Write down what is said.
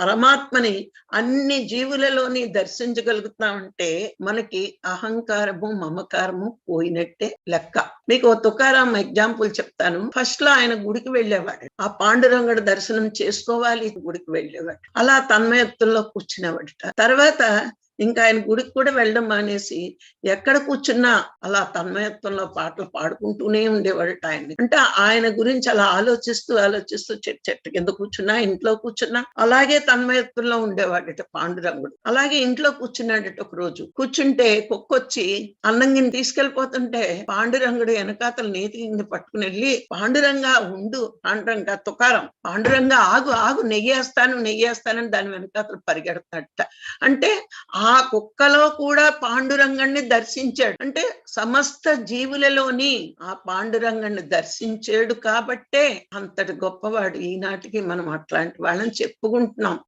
పరమాత్మని అన్ని జీవులలోని దర్శించగలుగుతామంటే మనకి అహంకారము మమకారము పోయినట్టే లెక్క. మీకు తుకారాం ఎగ్జాంపుల్ చెప్తాను. ఫస్ట్ లో ఆయన గుడికి వెళ్ళేవాడు, ఆ పాండురంగడు దర్శనం చేసుకోవాలి, గుడికి వెళ్ళేవాడు, అలా తన్మయత్తుల్లో కూర్చునేవాడట. తర్వాత ఇంకా ఆయన గుడికి కూడా వెళ్ళడం మానేసి ఎక్కడ కూర్చున్నా అలా తన్మయత్వంలో పాటలు పాడుకుంటూనే ఉండేవాడట. ఆయన అంటే ఆయన గురించి అలా ఆలోచిస్తూ ఆలోచిస్తూ చెట్టు కింద కూర్చున్నా, ఇంట్లో కూర్చున్నా అలాగే తన్మయత్వంలో ఉండేవాడట పాండురంగుడు. అలాగే ఇంట్లో కూర్చున్నాడట. ఒక రోజు కూర్చుంటే కుక్కొచ్చి అన్నంగిని తీసుకెళ్లిపోతుంటే పాండురంగుడు వెనకాతలు నేతి కింద పట్టుకుని వెళ్ళి, పాండురంగా ఉండు, పాండురంగా తుకారం, పాండురంగా ఆగు ఆగు, నెయ్యేస్తానని దాని వెనకాతలు పరిగెడతాడట. అంటే ఆ కుక్కలో కూడా పాండురంగణ్ణి దర్శించాడు. అంటే సమస్త జీవులలోని ఆ పాండురంగణ్ణి దర్శించాడు కాబట్టే అంతటి గొప్పవాడు. ఈనాటికి మనం అట్లాంటి వాళ్ళని చెప్పుకుంటున్నాం.